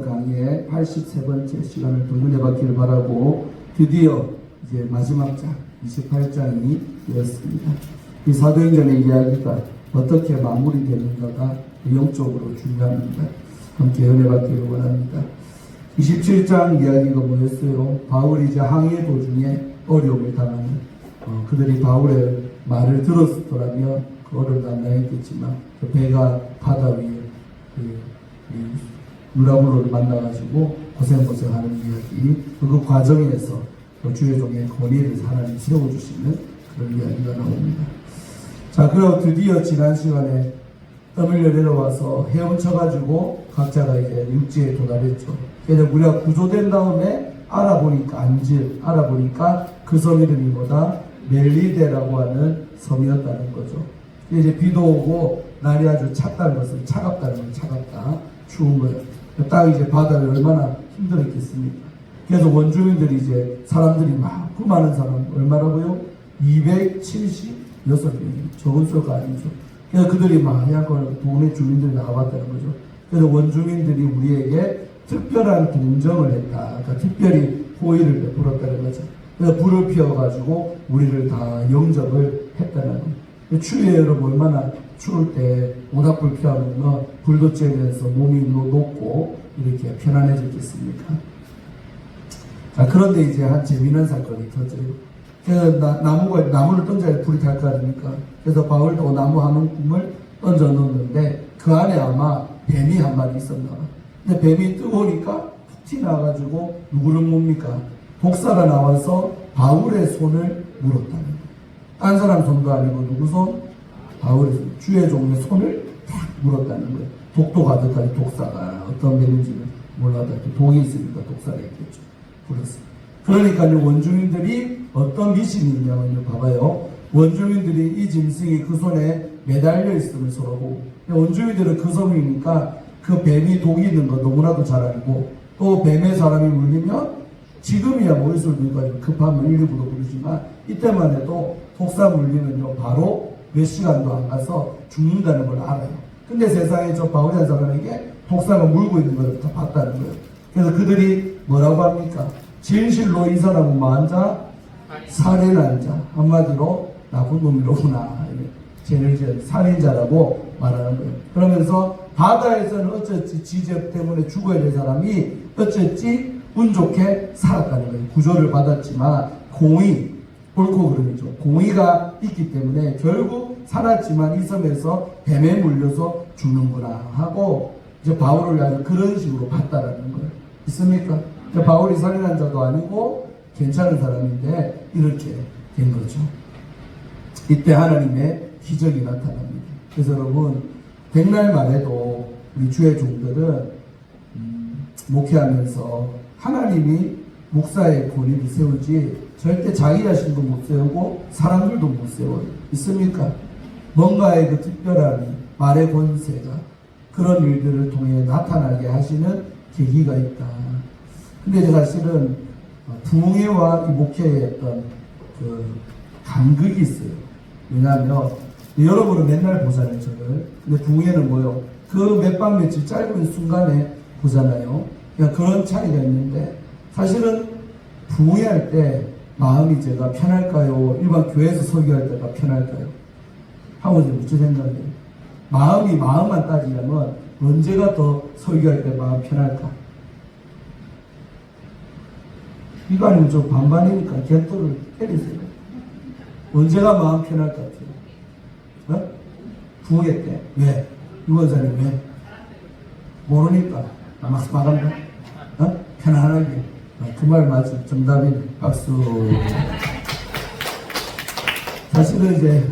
강의의 83번째 시간을 동근해 받기를 바라고 드디어 이제 마지막 장 28장이 되었습니다. 이 사도행전의 이야기가 어떻게 마무리되는가가 영적으로 중요합니다. 함께 은혜 받기를 원합니다. 27장 이야기가 뭐였어요? 바울이 이제 항해 도중에 어려움을 당하는 그들이 바울의 말을 들었더라면 그 어려움도 안 당했겠지만 그 배가 바다 위에 유라굴로를 만나가지고 고생하는 이야기, 그 과정에서 주의 종의 권위를 하나님 세워주시는 그런 이야기가 나옵니다. 자, 그리고 드디어 지난 시간에 땀 흘려 내려와서 헤엄쳐가지고 각자가 이제 육지에 도달했죠. 그래서 우리가 구조된 다음에 알아보니까 그 섬 이름이 뭐다? 멜리데라고 하는 섬이었다는 거죠. 이제 비도 오고 날이 아주 찼다는 것은 차갑다는 건 차갑다, 추운 거예요. 딱 이제 바다를 얼마나 힘들었겠습니까? 그래서 원주민들이 이제 사람들이 그 많은 사람 얼마라고요? 276명이 적은 수가 아니죠. 그래서 그들이 약간 동네 주민들이 나와봤다는 거죠. 그래서 원주민들이 우리에게 특별한 동정을 했다. 그러니까 특별히 호의를 베풀었다는 거죠. 그래서 불을 피워가지고 우리를 다 영접을 했다는 거예요. 추위에 여러분 얼마나 추울 때 모닥불 피워놓으면 불도 쬐면서 몸이 녹고 이렇게 편안해졌겠습니까? 자, 그런데 이제 한 재미난 사건이 터져요. 그래서 나무를 던져야 불이 탈 거 아닙니까? 그래서 바울도 나무 한 움큼을 던져 놓는데 그 안에 아마 뱀이 한 마리 있었나 봐. 근데 뱀이 뜨거우니까 푹 튀나가지고 누구를 뭡니까? 독사가 나와서 바울의 손을 물었다는 거예요. 딴 사람 손도 아니고 누구 손? 바울의 손, 주의 종의 손을 탁 물었다는 거예요. 독도 가득한 독사가 어떤 뱀인지는 몰라도 독이 있으니까 독사가 있겠죠. 그렇습니다. 그러니까 원주민들이 어떤 미신이 있냐면요, 봐봐요. 원주민들이 이 짐승이 그 손에 매달려 있음을 서로 보고, 원주민들은 그 섬이니까 그 뱀이 독이 있는 거 너무나도 잘 알고, 또 뱀에 사람이 물리면 지금이야 모의술들까지 급하면 119도 부르지만 이때만 해도 독사 물리면요 바로 몇 시간도 안 가서 죽는다는 걸 알아요. 근데 세상에 저 바울이라는 사람에게 독사가 물고 있는 걸 다 봤다는 거예요. 그래서 그들이 뭐라고 합니까? 진실로 이 사람은 뭐한 자? 살인한 자. 한마디로 나쁜 놈이로구나. 쟤는 살인자라고 말하는 거예요. 그러면서 바다에서는 어쩌지 지적 때문에 죽어야 될 사람이 어쩌지 운 좋게 살았다는 거예요. 구조를 받았지만 공의, 옳고 그름이죠. 공의가 있기 때문에 결국 살았지만 이 섬에서 뱀에 물려서 죽는구나 하고 이제 바울을 아주 그런 식으로 봤다라는 거예요. 있습니까? 바울이 살인한 자도 아니고 괜찮은 사람인데 이렇게 된 거죠. 이때 하나님의 기적이 나타납니다. 그래서 여러분 백날 말에도 우리 주의 종들은 목회하면서 하나님이 목사의 권위를 세우지 절대 자기 자신도 못 세우고 사람들도 못 세워요. 있습니까? 뭔가의 그 특별한 말의 권세가 그런 일들을 통해 나타나게 하시는 계기가 있다. 근데 사실은 부흥회와 이 목회의 어떤 그 간극이 있어요. 왜냐하면 여러분은 맨날 보잖아요, 저를. 근데 부흥회는 뭐요? 그 몇 박 며칠 짧은 순간에 보잖아요. 그러니까 그런 차이가 있는데 사실은 부흥회 할 때 마음이 제가 편할까요? 일반 교회에서 설교할 때가 편할까요? 하고 이제 무슨 생각이에요? 마음만 따지려면 언제가 더 설교할 때 마음 편할까? 이거 아니면 좀 반반이니까 겐토를 때리세요. 언제가 마음 편할 것 같아요? 어? 부흥회 때. 왜? 유권사님 왜? 모르니까. 마감다. 어? 편안하게. 그 말 맞죠? 정답이네. 박수. 사실은 이제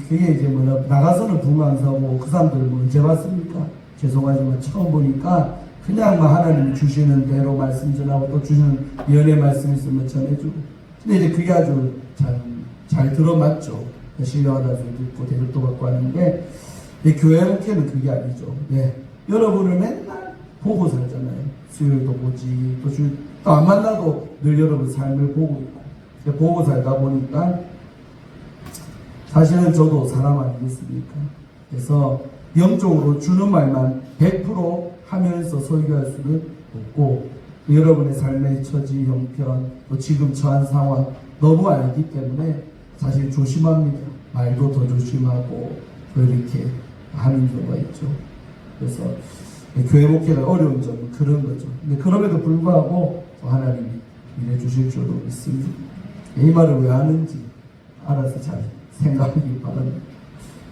그게 이제 나가서는 부흥 안 사고 그 사람들 언제 봤습니까? 죄송하지만 처음 보니까 그냥 하나님이 주시는 대로 말씀 전하고 또 주시는 연애 말씀 있으면 전해주고. 근데 이제 그게 아주 잘 들어맞죠. 신뢰하다 듣고 대접도 받고 하는데 교회 목회는 그게 아니죠. 네. 여러분을 맨날 보고 살잖아요. 수요일도 보지 또 안 만나도 늘 여러분 삶을 보고 있고 보고 살다 보니까 사실은 저도 사람 아니겠습니까? 그래서 영적으로 주는 말만 100% 하면서 설교할 수는 없고 여러분의 삶의 처지, 형편, 또 지금 처한 상황 너무 알기 때문에 사실 조심합니다. 말도 더 조심하고 또 이렇게 하는 경우가 있죠. 그래서 교회 목회가 어려운 점은 그런 거죠. 근데 그럼에도 불구하고 하나님이 일해 주실 줄로 믿습니다. 이 말을 왜 하는지 알아서 잘 생각하기 바랍니다.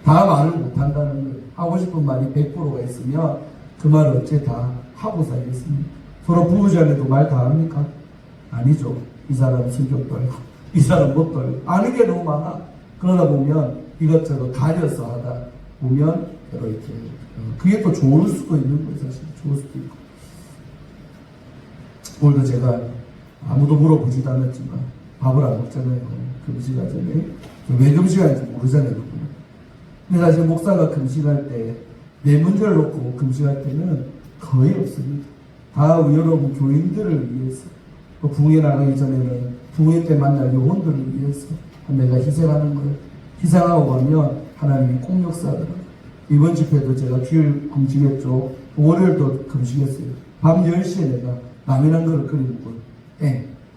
다 말을 못한다는 거예요. 하고 싶은 말이 100%가 있으면 그 말을 어째 다 하고 살겠습니다. 서로 부부자매도 말 다 합니까? 아니죠. 이 사람은 성격도 알고 이 사람은 뭣도 알고 아는 게 너무 많아. 그러다 보면 이것저것 가려서 하다 보면 이렇게 그게 또 좋을 수도 있는 거예요. 사실 좋을 수도 있고. 오늘도 제가 아무도 물어보지도 않았지만 밥을 안 먹잖아요. 금식하잖아요. 왜 금식하는지 모르잖아요. 근데 사실 목사가 금식할 때 내 문제를 놓고 금식할 때는 거의 없습니다. 다 여러분 교인들을 위해서 또 부흥회 나가기 전에는 부흥회 때 만날 영혼들을 위해서 내가 희생하는 거예요. 희생하고 가면 하나님이 꼭 역사하더라고요. 이번 집회도 제가 주일 금식했죠. 월요일도 금식했어요. 밤 10시에 내가 라면 한 그릇 끓여 먹고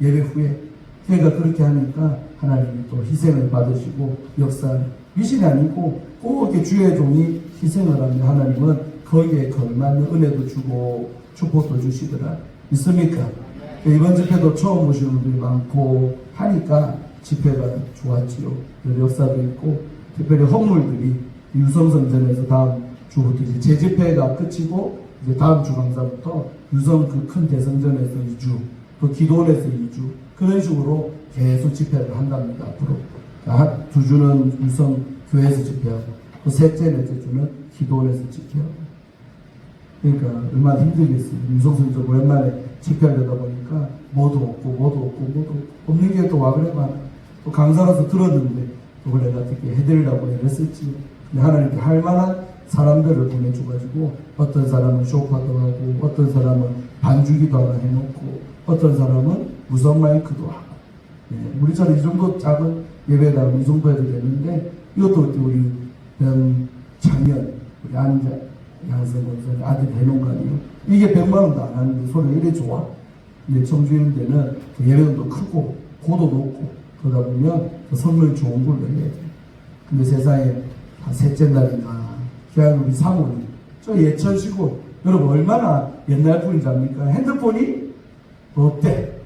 예배 후에 그러니까 그렇게 하니까 하나님이 또 희생을 받으시고 역사하는 미신이 아니고 꼭 이렇게 주의 종이 희생을 하면 하나님은 거기에 걸맞는 은혜도 주고 축복도 주시더라. 있습니까? 이번 집회도 처음 오시는 분들이 많고 하니까 집회가 좋았지요. 역사도 있고 특별히 헌물들이 유성성전에서 다음 주부터 이제 재집회가 끝이고 이제 다음 주 강사부터 유성 그 큰 대성전에서 2주 또 기도원에서 2주 그런 식으로 계속 집회를 한답니다. 앞으로 한 2주는 유성 교회에서 집회하고 또 셋째 넷째 주는 기도원에서 집회하고 그러니까 얼마나 힘들겠어요. 유성성전 오랜만에 집회하려다 보니까 뭐도 없고 없는 게 또 와 그래봐. 또 강사라서 들었는데 또 내가 어떻게 해드리려고 했었지. 근데 하나님께 할 만한 사람들을 보내줘가지고 어떤 사람은 쇼파도 하고 어떤 사람은 반주기도 하나 해놓고 어떤 사람은 무선 마이크도 하고 우리처럼 이 정도 작은 예배당 이 정도 해도 되는데 이것도 우리 작년 우리 양성 권사님 아들 해놓은 거 아니에요. 이게 100만 원도 안 하는데 소리가 이래 좋아. 근데 청주인 데는 예배당도 크고 고도 높고 그러다 보면 선물 좋은 걸로 해야 돼. 근데 세상에 한 셋째 날인가 그냥 우리 사모님 저 예천시고 여러분 얼마나 옛날 분인지 압니까? 핸드폰이 롯데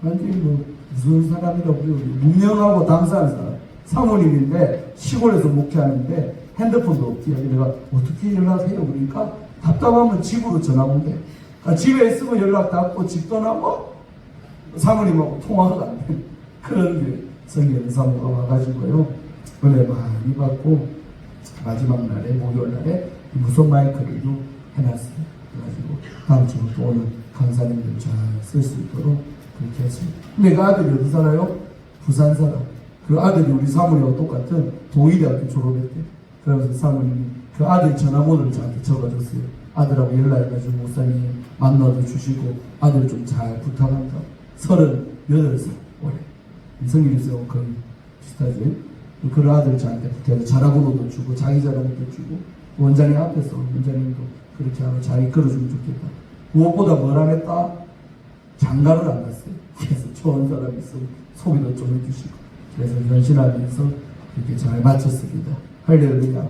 완전히 뭐 무슨 사람이라고 그래요. 무명하고 당사하는 사람 사모님인데 시골에서 목회하는데 핸드폰도 없대요. 내가 어떻게 연락해요? 그러니까 답답하면 집으로 전화 온대. 집에 있으면 연락 닿고 집 떠나고 사모님하고 통화가 안 돼. 그런 게 성경 사모가 와가지고요. 은혜 많이 받고 마지막 날에 목요일 날에 무선 마이크를 해놨어요. 그래가지고 다음 주부터 오는 강사님들 잘 쓸 수 있도록 그렇게 했습니다. 근데 그 아들이 어디 살아요? 부산 살아. 그 아들이 우리 사모님하고 똑같은 동의대학교 졸업했대. 그러면서 사모님이 그 아들 전화번호를 저한테 적어줬어요. 아들하고 연락해가지고 목사님 만나도 주시고 아들 좀 잘 부탁한다. 38살 올해 성일이세요. 거의 비슷하지. 그런 아들 저한테 부탁해서 전화번호도 주고 자기 전화번호도 주고 원장님 앞에서 원장님도 그렇게 하고 잘 이끌어주면 좋겠다. 무엇보다 뭘 안 했다? 장가를 안 갔어요. 그래서 좋은 사람이 있으면 소개도 좀 해주시고 그래서 현신하면서 이렇게 잘 마쳤습니다. 할렐루야.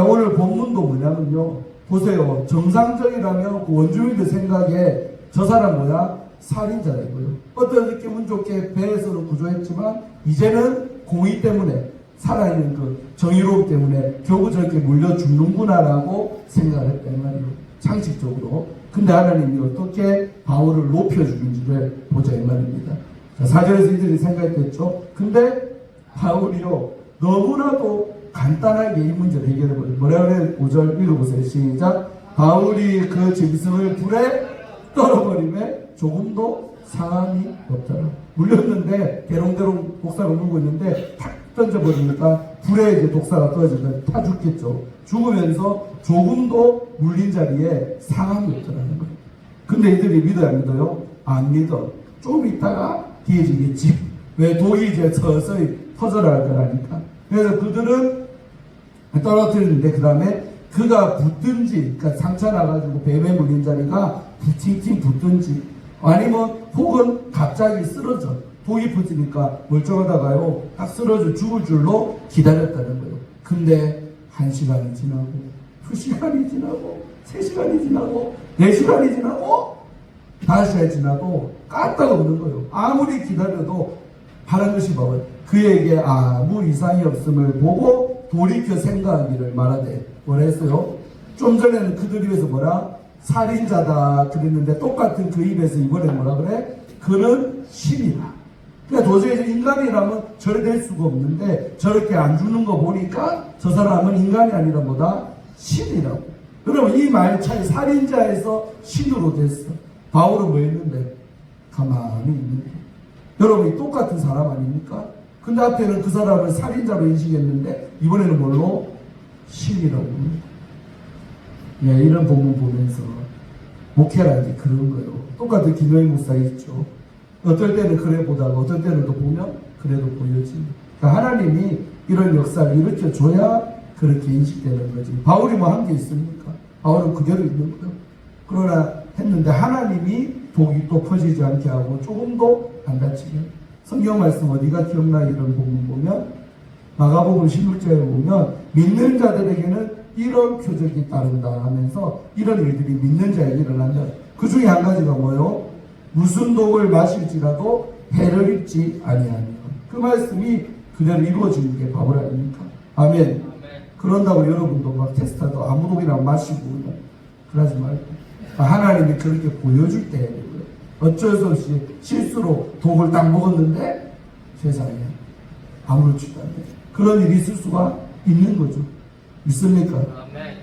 오늘 본문도 뭐냐면요. 보세요. 정상적이라면 그 원주민들 생각에 저 사람 뭐야? 살인자이고요. 어떻게 운 좋게 배에서는 구조했지만 이제는 공의 때문에 살아있는 그 정의로움 때문에 결국 저렇게 물려 죽는구나라고 생각을 했단 말이에요. 상식적으로. 근데 하나님이 어떻게 바울을 높여주는지를 보자 이 말입니다. 자, 4절에서 이들이 생각했겠죠. 근데 바울이요 너무나도 간단하게 이 문제를 해결해버려요. 뭐라 그래? 5절 읽어보세요. 시작. 바울이 그 짐승을 불에 떨어버림에 조금도 상함이 없더라. 물렸는데 대롱대롱 독사가 물고 있는데 탁 던져버리니까 불에 이제 독사가 떨어지면 타 죽겠죠. 죽으면서 조금도 물린 자리에 상함이 없더라는 거예요. 근데 이들이 믿어야 믿어요? 안 믿어. 좀 있다가 뒤에지겠지. 왜 독이 이제 서서히 터져나갈 거라니까. 그래서 그들은 떨어뜨리는데 그 다음에 그가 붙든지, 그러니까 상처 나가지고 뱀에 물린 자리가 팅팅 붙든지, 아니면 혹은 갑자기 쓰러져. 독이 붙으니까 멀쩡하다가요, 딱 쓰러져 죽을 줄로 기다렸다는 거예요. 근데 1시간이 지나고, 2시간이 지나고, 3시간이 지나고, 4시간이 지나고, 5시간이 지나도 까딱 없는 거예요. 아무리 기다려도 하는 것이 봐봐요. 그에게 아무 이상이 없음을 보고 돌이켜 생각하기를 말하되, 뭐라 했어요? 좀 전에는 그들 입에서 뭐라? 살인자다 그랬는데 똑같은 그 입에서 이번에 뭐라 그래? 그는 신이라. 그러니까 도저히 인간이라면 저래 될 수가 없는데 저렇게 안 주는 거 보니까 저 사람은 인간이 아니라 뭐다? 신이라고. 여러분 이 말 차이 살인자에서 신으로 됐어. 바울은 뭐 했는데? 가만히 있는 거예요. 여러분 이 똑같은 사람 아닙니까? 근데 앞에는 그 사람을 살인자로 인식했는데 이번에는 뭘로? 신이라고. 예, 이런 본문 보면서 목회라는 게 그런 거예요. 똑같은 김영희 목사 있죠. 어떨 때는 그래 보다가 어떨 때는 또 보면 그래도 보여집니다. 그러니까 하나님이 이런 역사를 일으켜줘야 그렇게 인식되는 거지. 바울이 뭐 한 게 있습니까? 바울은 그대로 있는 거예요. 그러나 했는데 하나님이 독이 또 퍼지지 않게 하고 조금도 안 다치게. 성경 말씀 어디가 기억나? 이런 부분 보면 마가복음 16장에 보면 믿는 자들에게는 이런 표적이 따른다 하면서 이런 일들이 믿는 자에게 일어난다. 그 중에 한 가지가 뭐예요? 무슨 독을 마실지라도 해를 입지 아니하며. 그 말씀이 그대로 이루어지는 게 바울 아닙니까? 아멘. 그런다고 여러분도 막 테스트하도 아무 독이나 마시고 그러지 말고 하나님이 그렇게 보여줄 때 어쩔 수 없이 실수로 독을 딱 먹었는데 세상에 아무렇지도 않네. 그런 일이 있을 수가 있는 거죠. 있습니까?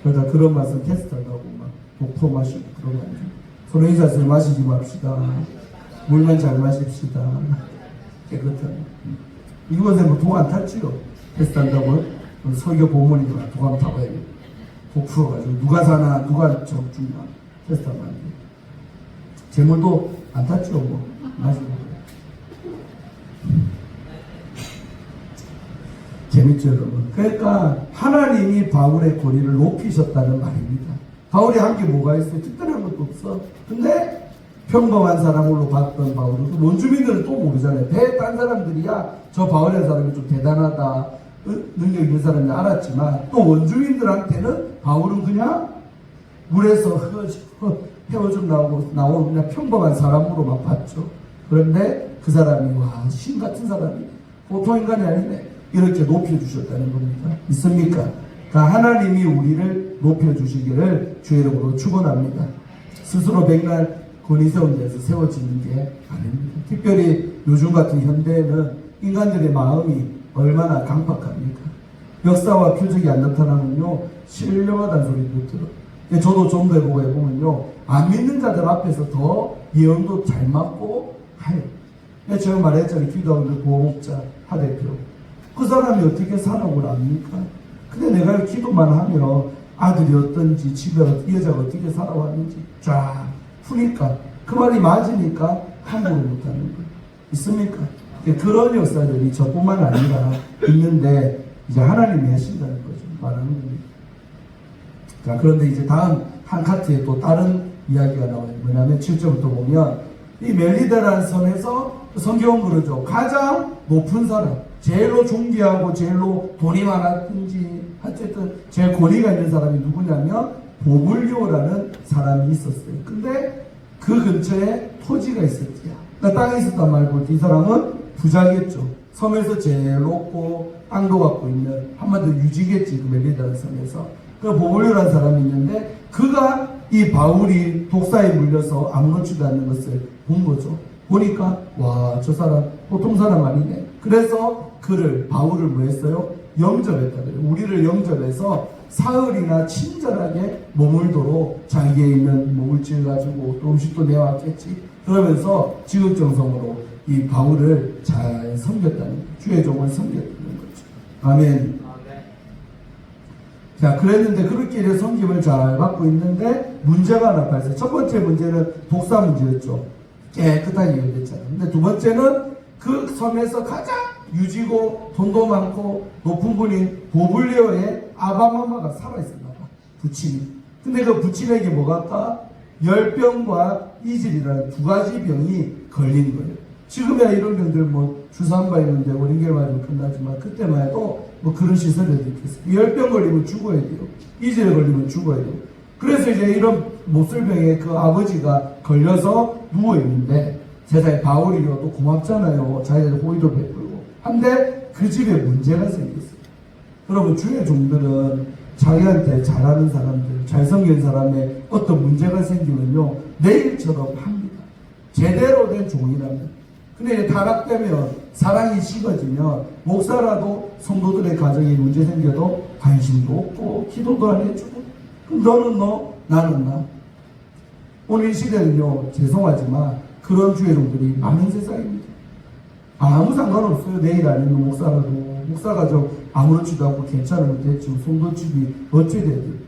그러다 그런 말씀 테스트한다고 막 독포 마시고 그러면 안 돼요. 서로 인사해서 마시지 맙시다. 물만 잘 마십시다. 깨끗한. 이곳에 뭐 독 안 탔지요? 테스트한다고요? 설교 보문이지만 독 한번 타봐야 돼요. 독 풀어가지고 누가 사나 누가 죽나 테스트하면 안 돼요. 재물도 안 탔죠 뭐. 마시고. 재밌죠 여러분. 그러니까 하나님이 바울의 권위를 높이셨다는 말입니다. 바울이 한 게 뭐가 있어요? 특별한 것도 없어. 근데 평범한 사람으로 봤던 바울은 그 원주민들은 또 모르잖아요. 딴 사람들이야 저 바울이라는 사람이 좀 대단하다 능력 있는 사람이 알았지만 또 원주민들한테는 바울은 그냥 물에서 헤어져 나온 그냥 평범한 사람으로만 봤죠. 그런데 그 사람이 와 신 같은 사람이 보통 인간이 아니네 이렇게 높여주셨다는 겁니다. 있습니까? 그러니까 하나님이 우리를 높여주시기를 주의 이름으로 축원합니다. 스스로 백날 권위 세운 데서 세워지는 게 아닙니다. 특별히 요즘 같은 현대에는 인간들의 마음이 얼마나 강팍합니까? 역사와 표적이 안 나타나면요 신령하다는 소리 못 들어요. 저도 좀 더 해보면요 안 믿는 자들 앞에서 더 예언도 잘 맞고 해요. 제가 말했잖아요. 기도하는 보호목자 하대표 그 사람이 어떻게 살아오고 압니까? 근데 내가 기도만 하면 아들이 어떤지 집에 여자가 어떻게 살아왔는지 쫙 푸니까 그 말이 맞으니까 함부로 못하는 거예요. 있습니까? 그런 역사들이 저뿐만 아니라 있는데 이제 하나님이 하신다는 거죠. 말하는 겁니다. 자, 그런데 이제 다음 한 카트에 또 다른 이야기가 나와요. 뭐냐면 7절부터 보면 이 멜리다라는 섬에서 성경은 그러죠. 가장 높은 사람, 제일로 존귀하고 제일로 돈이 많았든지 어쨌든 제일 권위가 있는 사람이 누구냐면 보블리오라는 사람이 있었어요. 근데 그 근처에 토지가 있었지요. 그러니까 땅에 있었단 말고 이 사람은 부자겠죠. 섬에서 제일 높고 땅도 갖고 있는 한마디로 유지겠지. 그 멜리다라는 섬에서. 그 보블리오라는 사람이 있는데 그가 이 바울이 독사에 물려서 아무렇지도 않는 것을 본 거죠. 보니까 와, 저 사람 보통 사람 아니네. 그래서 그를 바울을 뭐 했어요? 영접했다 그래요. 우리를 영접해서 사흘이나 친절하게 머물도록 자기에 있는 물질 가지고 또 음식도 내왔겠지. 그러면서 지극정성으로 이 바울을 잘 섬겼다는 주의 종을 섬겼다는 거죠. 아멘. 자, 그랬는데 그렇게 이래 섬김을 잘 받고 있는데 문제가 하나 발생. 첫 번째 문제는 독사 문제였죠. 깨끗하게 해결됐잖아요. 근데 두 번째는 그 섬에서 가장 유지고 돈도 많고 높은 분인 보블리오의 아바마마가 살아있었나 봐. 부친이. 근데 그 부친에게 뭐가 아까 열병과 이질이라는 두 가지 병이 걸린 거예요. 지금이야 이런 병들 뭐 주사 한 방 있는데 어린이를 맞으면 끝나지만 그때만 해도 뭐 그런 시설이 어디 있겠어요. 열병 걸리면 죽어야 돼요. 이질에 걸리면 죽어야 돼요. 그래서 이제 이런 몹쓸병에 그 아버지가 걸려서 누워있는데 세상에 바울이어도 고맙잖아요. 자기들 호의도 베풀고. 한데 그 집에 문제가 생겼어요. 여러분 주의 종들은 자기한테 잘하는 사람들, 잘생긴 사람의 어떤 문제가 생기면요 내일처럼 합니다. 제대로 된 종이라면. 근데 이제 타락되면 사랑이 식어지면 목사라도 성도들의 가정에 문제 생겨도 관심도 없고 기도도 안 해주고 그럼 너는 너 나는 나. 오늘 이 시대는요 죄송하지만 그런 주의 종들이 많은 세상입니다. 아무 상관없어요. 내일 아니면 목사라도 목사가 좀 아무렇지도 않고 괜찮으면 됐지 성도집이 어찌 되든.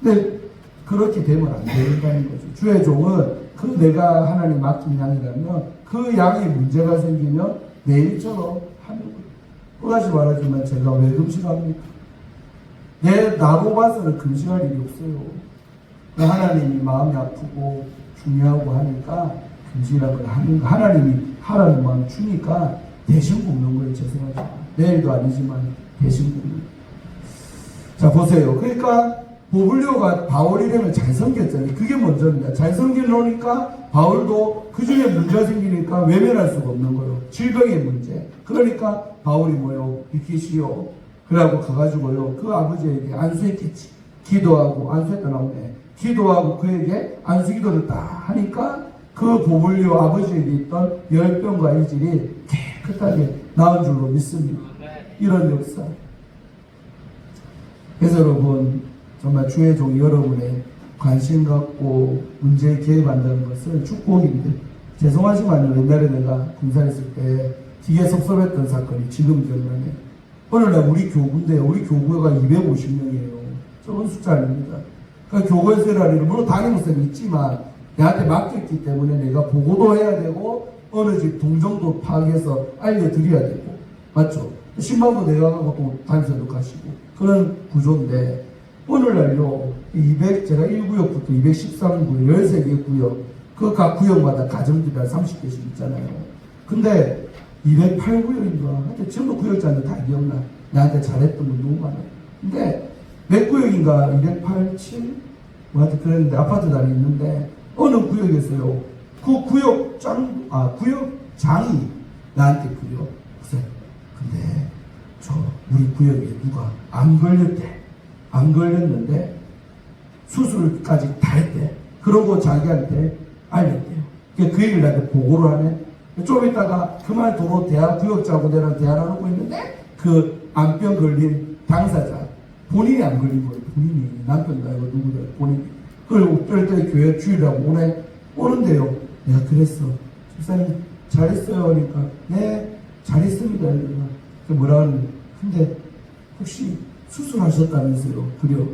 근데 그렇게 되면 안 된다는 거죠. 주의 종은 그 내가 하나님 맡긴 양이라면 그 양이 문제가 생기면 내일처럼 하는 거예요. 또다시 말하지만 제가 왜 금식합니까? 나로 봐서는 금식할 일이 없어요. 하나님이 마음이 아프고 중요하고 하니까 금식이라는 걸 하는 거. 하나님이 하라는 마음 주니까 대신 굶는 거예요. 죄송하지만 내일도 아니지만 대신 굶는 거예요. 자 보세요. 그러니까 보블리오가 바울 이름을 잘 섬겼잖아요. 그게 먼저입니다. 잘 섬겨놓으니까 바울도 그 중에 문제가 생기니까 외면할 수가 없는 거예요. 질병의 문제. 그러니까 바울이 뭐요? 비키시오. 그래갖고 가가지고요. 그 아버지에게 안수했겠지. 기도하고 안수했다 나오네. 기도하고 그에게 안수기도를 딱 하니까 그 보블리오 아버지에게 있던 열병과 이질이 깨끗하게 나은 줄로 믿습니다. 이런 역사. 그래서 여러분 정말 주의 종 여러분의 관심 갖고 문제에 개입한다는 것은 축복인데 죄송하지만 옛날에 내가 군산했을 때 되게 섭섭했던 사건이 지금 기억나네. 어느 날 우리 교구인데 우리 교구가 250명이에요. 적은 숫자 아닙니다. 그러니까 교구에서 일할 일은 물론 담임목사님 있지만 내한테 맡겼기 때문에 내가 보고도 해야 되고 어느 집 동정도 파악해서 알려드려야 되고 맞죠? 신방도 내가 가고 또 담임선도 가시고 그런 구조인데 오늘날요, 제가 1구역부터 213구역, 13개 구역, 그 각 구역마다 가정들이 한 30개씩 있잖아요. 근데 208구역인가? 하여튼 전부 구역장들 다 기억나. 나한테 잘했던 분 너무 많아요. 근데 몇 구역인가? 208, 7? 뭐 하여튼 그랬는데 아파트 단위 있는데 어느 구역에서요, 그 구역장이 나한테 그래요. 근데 우리 구역에 누가 안 걸렸대. 안 걸렸는데 수술까지 다 했대. 그러고 자기한테 알렸대요. 그 얘기를 나한테 보고를 하네. 좀 있다가 그만 도로 구역장하고 내랑 대화를 하고 있는데 그 암병 걸린 당사자 본인이 안 걸린 거예요. 본인이 남편도 아니고 누구다 본인이. 그리고 때 교회 주일하고 오는데요. 내가 그랬어. 집사님 잘했어요. 그러니까 네 잘했습니다. 뭐라 하는 근데 혹시 수술하셨다면서요? 그래요.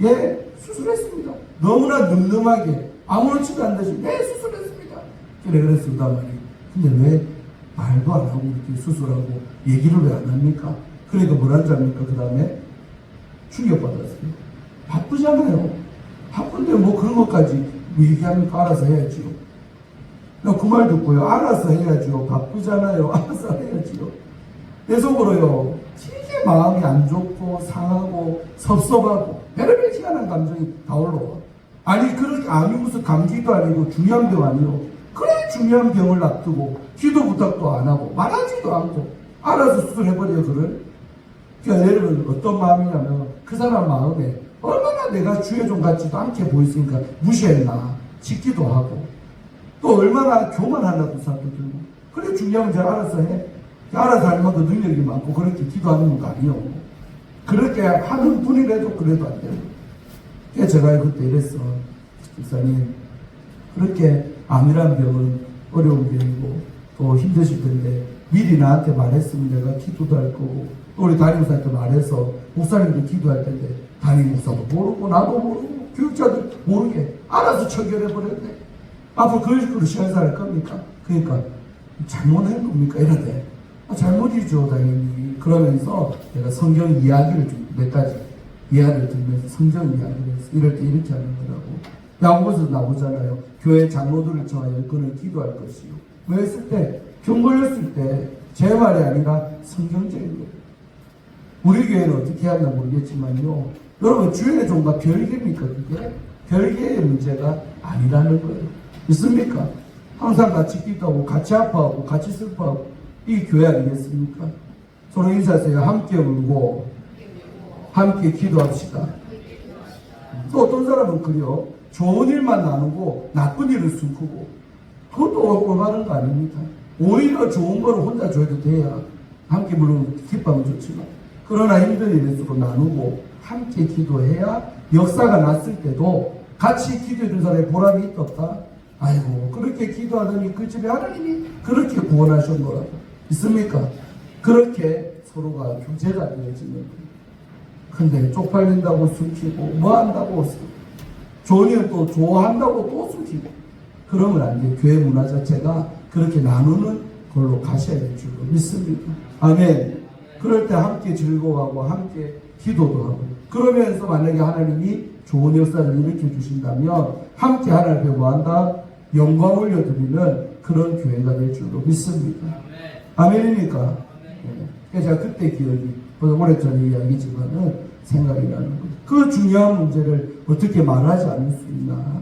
예, 수술했습니다. 너무나 늠름하게 아무렇지도 않듯이 네, 수술했습니다. 그랬습니다. 근데 왜 말도 안 하고 이렇게 수술하고 얘기를 왜 안 합니까? 그러니까 뭐라는 줄 압니까? 그 다음에 충격받았어요. 바쁘잖아요. 바쁜데 뭐 그런 것까지 얘기합니까? 알아서 해야지요. 나 그 말 듣고요. 알아서 해야지요. 바쁘잖아요. 알아서 해야지요. 내 속으로요. 되게 마음이 안 좋고 상하고 섭섭하고 별의별 희한한 감정이 다 올라와. 아니 그렇게 암이 무슨 감기도 아니고 중요한 병 아니요. 그래 중요한 병을 놔두고 기도 부탁도 안 하고 말하지도 않고 알아서 수술해버려요. 그를. 그러니까 예를 들면 어떤 마음이냐면 그 사람 마음에 얼마나 내가 주의 종 같지도 않게 보였으니까 무시했나 싶기도 하고 또 얼마나 교만하나 그 사람도 들고 그래 중요한 줄 알아서 해. 알아서 할 만큼 능력이 많고 그렇게 기도하는 건 아니요. 그렇게 하는 분이라도 그래도 안 돼요. 그래서 제가 그때 이랬어. 목사님 그렇게 암이란 병은 어려운 병이고 또 힘드실 텐데 미리 나한테 말했으면 내가 기도도 할 거고 또 우리 담임 목사한테 말해서 목사님도 기도할 텐데 담임 목사도 모르고 나도 모르고 교육자도 모르게 알아서 처결해버렸네. 앞으로 그런 식으로 시간살할 겁니까? 그러니까 잘못한 겁니까? 이러대. 잘못이죠, 당연히. 그러면서 내가 성경 이야기를 좀 몇 가지 예화를 들면서 성경 이야기를 해서 이럴 때 이렇게 하는 거라고. 야고보서도 나오잖아요. 교회 장로들을 정하여 그는 기도할 것이요. 왜 했을 때? 병 걸렸을 때 제 말이 아니라 성경적인 거예요. 우리 교회는 어떻게 하나 모르겠지만요. 여러분 주일의 종과 별개입니까? 그게? 별개의 문제가 아니라는 거예요. 있습니까? 항상 같이 기도하고 같이 아파하고 같이 슬퍼하고 이 교회 아니겠습니까? 서로 인사하세요. 함께 울고 함께 기도합시다. 또 어떤 사람은 그래요. 좋은 일만 나누고 나쁜 일을 숨기고 그것도 올바른 거 아닙니까? 오히려 좋은 거를 혼자 줘도 돼야 함께 물론 기뻐하면 좋지만 그러나 힘든 일일수록 나누고 함께 기도해야 역사가 났을 때도 같이 기도해준 사람의 보람이 있다 없다? 아이고 그렇게 기도하더니 그 집에 하나님이 그렇게 구원하신 거라고 있습니까? 그렇게 서로가 교제가 되어지는 거예요. 근데 쪽팔린다고 숨기고 뭐 한다고 좋은 일은 또 좋아한다고 또 숨기고 그러면 안 돼요. 교회 문화 자체가 그렇게 나누는 걸로 가셔야 될 줄로 믿습니다. 아멘. 그럴 때 함께 즐거워하고 함께 기도도 하고 그러면서 만약에 하나님이 좋은 역사를 일으켜 주신다면 함께 하나님 앞에 뭐한다? 영광 올려드리는 그런 교회가 될 줄로 믿습니다. 아멘입니까? 네. 제가 그때 기억이 벌써 오래전의 이야기지만은 생각이 나는 거예요. 그 중요한 문제를 어떻게 말하지 않을 수 있나?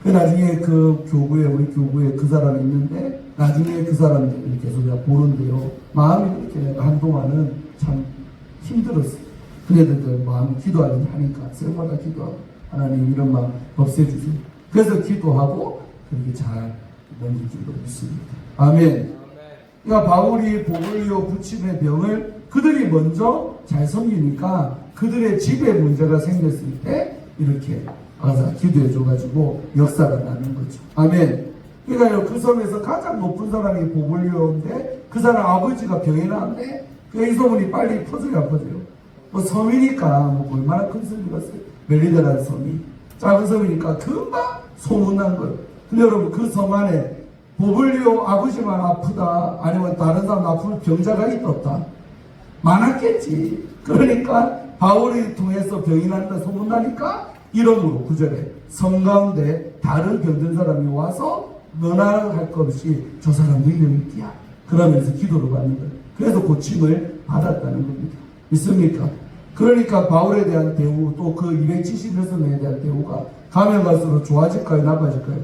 그 나중에 그 교구에 우리 교구에 그 사람이 있는데 나중에 그 사람들을 계속 내가 보는데요. 마음이 그렇게 내가 한동안은 참 힘들었어요. 그네들도 마음이 기도하니까 새마다 기도하고 하나님 이런 마음 없애주세요. 그래서 기도하고 그렇게 잘 넘길 줄로 믿습니다. 아멘. 그러니까 바울이 보글리오 부침의 병을 그들이 먼저 잘 섬기니까 그들의 집에 문제가 생겼을 때 이렇게 가서 기도해 줘가지고 역사가 나는 거죠. 아멘. 그러니까 그 섬에서 가장 높은 사람이 보글리오인데 그 사람 아버지가 병이 나는데 그 이 소문이 빨리 퍼져요 안 퍼져요? 뭐 섬이니까 뭐 얼마나 큰 섬이겠어요. 멜리데라는 섬이 작은 섬이니까 금방 소문난 거예요. 근데 여러분 그 섬 안에 보글리오 아버지만 아프다 아니면 다른 사람 아픈 병자가 있었다 많았겠지. 그러니까 바울이 통해서 병이 난다 소문나니까 이름으로 구절에 섬 가운데 다른 병든 사람이 와서 너나 할 것 없이 저 사람 능력이 있디야 그러면서 기도를 받는 거예요. 그래서 고침을 받았다는 겁니다. 믿습니까? 그러니까 바울에 대한 대우 또 그 276명에 대한 대우가 가면 갈수록 좋아질까요 나빠질까요?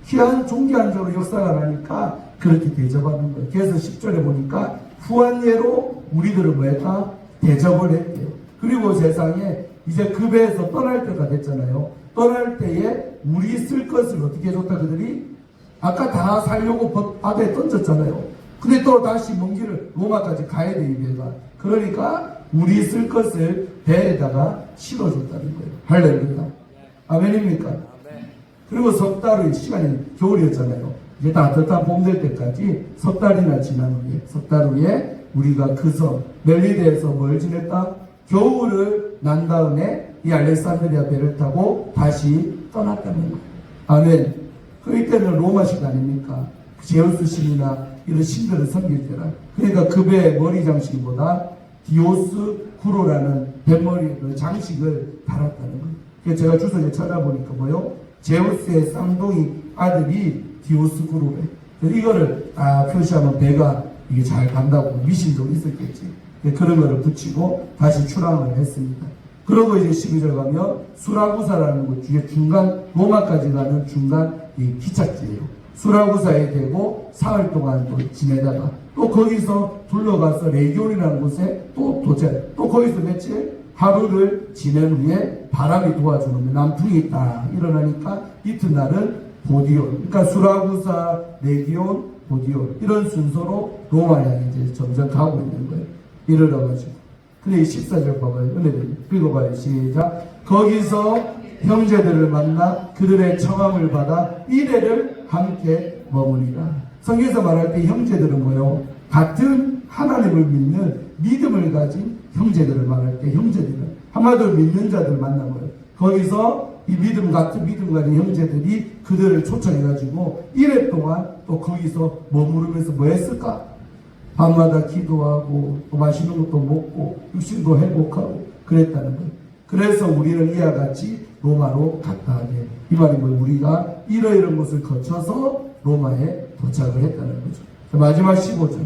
희한 종교한적으로 역사가 나니까 그렇게 대접하는 거예요. 그래서 10절에 보니까 후한 예로 우리들을 뭐 했다? 대접을 했대요. 그리고 세상에 이제 그 배에서 떠날 때가 됐잖아요. 떠날 때에 우리 쓸 것을 어떻게 해줬다 그들이? 아까 다 살려고 바다에 던졌잖아요. 근데 또 다시 먼 길을 로마까지 가야 돼 이 배가. 그러니까 우리 쓸 것을 배에다가 실어줬다는 거예요. 할렐루야. 아멘입니까? 그리고 석 달의 시간이 겨울이었잖아요. 이제 따뜻한 봄 될 때까지 석 달이나 지난 후에 석 달 후에 우리가 그 섬 멜리데에서 뭘 지냈다? 겨울을 난 다음에 이 알렉산드리아 배를 타고 다시 떠났다는 거예요. 아멘. 그 이때는 로마식 아닙니까? 제우스 신이나 이런 신들을 섬길 때라. 그러니까 그 배의 머리 장식보다 디오스 구로라는 뱃머리 그 장식을 달았다는 거예요. 그래서 제가 주석에 찾아보니까 뭐요? 제우스의 쌍둥이 아들이 디오스 구로래. 이거를 다 표시하면 배가 이게 잘 간다고 미신도 있었겠지. 그런 거를 붙이고 다시 출항을 했습니다. 그러고 이제 12절 가면 수라구사라는 곳 중에 중간 로마까지 가는 중간 이 기착지예요. 수라구사에 대고 사흘 동안 또 지내다가 또 거기서 둘러가서 레기온이라는 곳에 또 도착. 또 거기서 며칠 하루를 지낸 후에 바람이 도와주는 남풍이 딱 일어나니까 이튿날은 보디온. 그러니까 수라구사, 레기온, 보디온 이런 순서로 로마 향해 이제 점점 가고 있는 거예요. 이르러가지고. 근데 14절 봐봐요. 은혜들 읽어봐요. 시작. 거기서 형제들을 만나 그들의 청함을 받아 이래를 함께 머무니라. 성경에서 말할 때 형제들은 뭐요? 같은 하나님을 믿는 믿음을 가진 형제들을 말할 때 형제들은 한마디로 믿는 자들 만난 거예요. 거기서 이 믿음 같은 믿음 가진 형제들이 그들을 초청해가지고 이래 동안 또 거기서 머무르면서 뭐 했을까? 밤마다 기도하고 또 맛있는 것도 먹고 육신도 회복하고 그랬다는 거예요. 그래서 우리는 이와 같이 로마로 갔다 하게. 이 말이 뭐 우리가 이러이러한 것을 거쳐서 로마에 도착을 했다는 거죠. 마지막 15절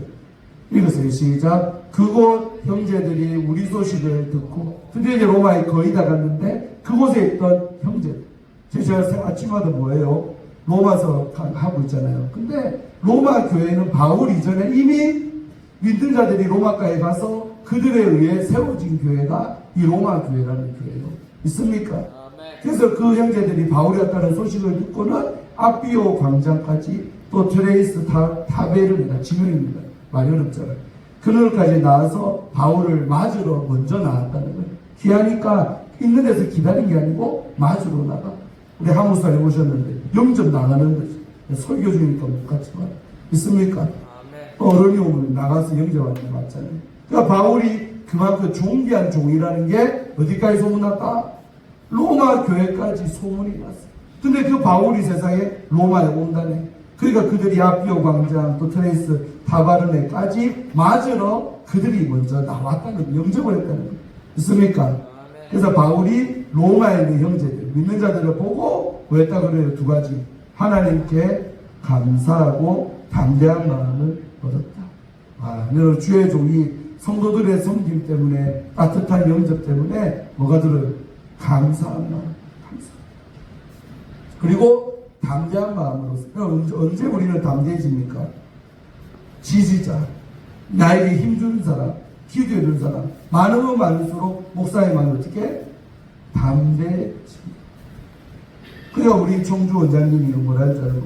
읽으세요. 시작. 그곳 형제들이 우리 소식을 듣고 드디어 이제 로마에 거의 다 갔는데 그곳에 있던 형제들, 제가 아침마다 뭐예요? 로마서 하고 있잖아요. 근데 로마 교회는 바울 이전에 이미 믿는 자들이 로마가에 가서 그들에 의해 세워진 교회가 이 로마 교회라는 교회예요. 있습니까? 그래서 그 형제들이 바울이 왔다는 소식을 듣고는 아비오 광장까지 또 트레이스 타베르입니다. 지명입니다. 많이 어렵잖아요. 그늘까지 나와서 바울을 맞으러 먼저 나왔다는 거예요. 귀하니까 있는 데서 기다린 게 아니고 맞으러 나가. 우리 한무사님 오셨는데 영접 나가는 거지. 설교 중이니까 못 갔지만 있습니까? 어른이 오면 나가서 영접하는 게 맞잖아요. 그러니까 바울이 그만큼 존귀한 종이라는 게 어디까지 소문났다? 로마 교회까지 소문이 났어. 근데 그 바울이 세상에 로마에 온다네. 그러니까 그들이 아비오 광장 또 트레이스 타바르네까지 맞으러 그들이 먼저 나왔다는, 영접을 했다는 거예요. 있습니까? 그래서 바울이 로마에 있는 형제들, 믿는 자들을 보고 뭐 했다 그래요? 두 가지. 하나님께 감사하고 담대한 마음을 얻었다. 여러분, 주의 종이 성도들의 섬김 때문에, 따뜻한 영접 때문에 뭐가 들어요? 감사한 마음. 감사. 그리고 담대한 마음으로서. 언제 우리는 담대해집니까? 지지자, 나에게 힘주는 사람, 기도해주는 사람 많으면 많을수록 목사의 마음이 어떻게? 담대해집니다. 그래야 우리 청주 원장님이 뭐라 했잖아요.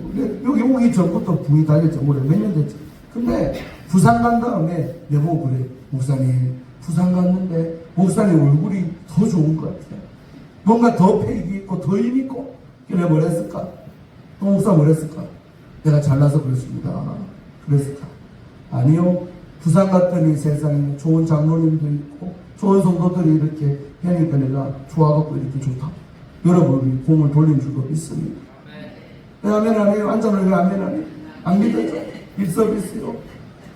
여기 오기 전부터 붕이 달렸죠. 올해 몇 년 됐죠. 근데 부산 간 다음에 내보고 그래. 목사님 부산 갔는데 목사님 얼굴이 더 좋은 것 같아요. 뭔가 더 패기 있고 더 힘 있고. 그래 뭐라 했을까? 또 목사 뭐라 했을까? 내가 잘나서 그랬습니다. 그랬을까? 아니요. 부산 갔더니 세상에 좋은 장로님도 있고 좋은 성도들이 이렇게 하니까 내가 좋아갖고 이렇게 좋다. 여러분이 공을 돌린 줄도 믿습니다. 왜 아멘 안 해요? 앉아는 왜 아멘 안 해요? 안 믿어져? 일서비스요?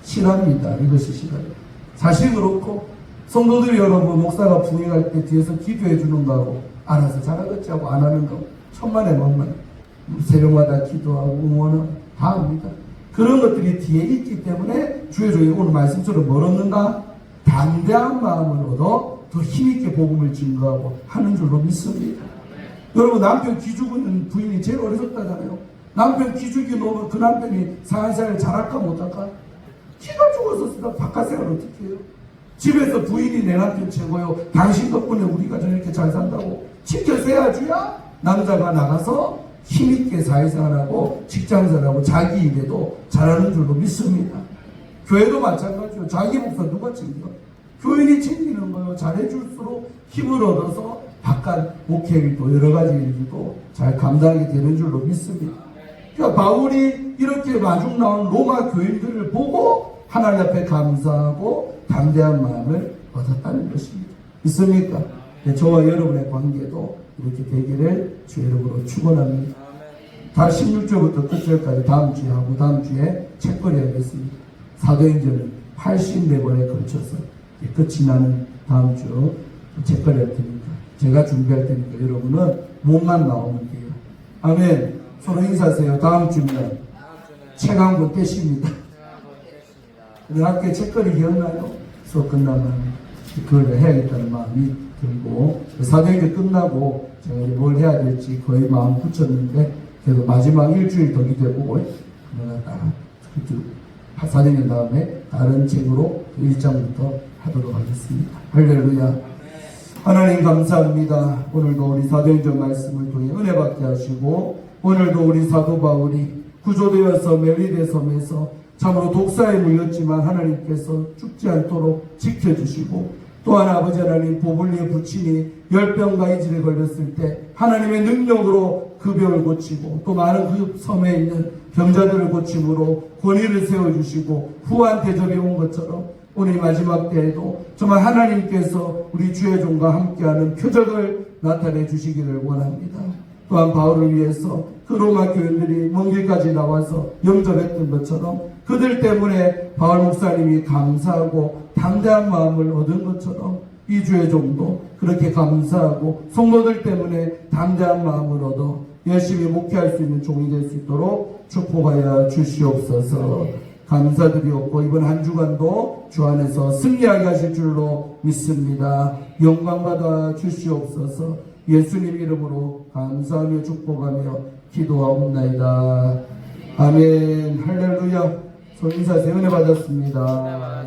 실합니다. 이것이 실합니다. 사실 그렇고 성도들이 여러분 목사가 부흥할 때 뒤에서 기도해 주는 거하고 알아서 잘하겠지 하고 안 하는 거 천만에 만만. 새벽마다 기도하고 응원은 다 합니다. 그런 것들이 뒤에 있기 때문에 주의 종이 오늘 말씀처럼 뭘 얻는가? 담대한 마음을 얻어 더 힘있게 복음을 증거하고 하는 줄로 믿습니다. 여러분, 남편 기죽은 부인이 제일 어리석다잖아요. 남편 기죽이 놓으면 그 남편이 상한생활을 잘할까 못할까? 기가 죽었었으니까 바깥 생활을 어떻게 해요? 집에서 부인이 내 남편 최고요. 당신 덕분에 우리가 저렇게 잘 산다고 지켜줘야지야 남자가 나가서 힘있게 사회생활하고 직장생활하고 자기 일에도 잘하는 줄로 믿습니다. 교회도 마찬가지요. 자기 목사 누가 챙겨? 교인이 챙기는 거예요. 잘해줄수록 힘을 얻어서 바깥 목회일도 여러 가지 일도 잘 감당하게 되는 줄로 믿습니다. 그러니까 바울이 이렇게 마중 나온 로마 교인들을 보고 하나님 앞에 감사하고 담대한 마음을 얻었다는 것입니다. 있습니까? 네, 저와 여러분의 관계도 이렇게 되기를 주 이름으로 축원합니다. 다 16절부터 끝절까지 다음 주에 하고 다음 주에 책거리 하겠습니다. 사도행전은 84번에 걸쳐서 끝이 나는 다음 주 책거리 할 테니까 제가 준비할 테니까 여러분은 몸만 나오면 돼요. 아멘. 서로 인사하세요. 다음 주면 책 한 권 떼십니다. 근데 학교에 책거리 기억나요? 수업 끝나면 그걸 해야겠다는 마음이 들고 사도행전 끝나고 제가 뭘 해야 될지 거의 마음 붙였는데 그래도 마지막 일주일 더 기도해보고 내가 딱 사도행전 다음에 다른 책으로 1장부터 하도록 하겠습니다. 할렐루야. 하나님 감사합니다. 오늘도 우리 사도행전 말씀을 통해 은혜 받게 하시고 오늘도 우리 사도 바울이 구조되어서 멜리데 섬에서 참으로 독사에 물렸지만 하나님께서 죽지 않도록 지켜주시고 또한 아버지 하나님 보블리의 부친이 열병과 이질에 걸렸을 때 하나님의 능력으로 그 병을 고치고 또 많은 그 섬에 있는 병자들을 고침으로 권위를 세워주시고 후한 대접이 온 것처럼 오늘 마지막 때에도 정말 하나님께서 우리 주의 종과 함께하는 표적을 나타내 주시기를 원합니다. 또한 바울을 위해서 그 로마 교인들이 먼 길까지 나와서 영접했던 것처럼 그들 때문에 바울 목사님이 감사하고 담대한 마음을 얻은 것처럼 2주에 정도 그렇게 감사하고 성도들 때문에 담대한 마음을 얻어 열심히 목회할 수 있는 종이 될 수 있도록 축복하여 주시옵소서. 감사드리옵고 이번 한 주간도 주 안에서 승리하게 하실 줄로 믿습니다. 영광 받아 주시옵소서. 예수님 이름으로 감사하며 축복하며 기도하옵나이다. 아멘. 할렐루야. 손 인사하세요. 은혜 받았습니다.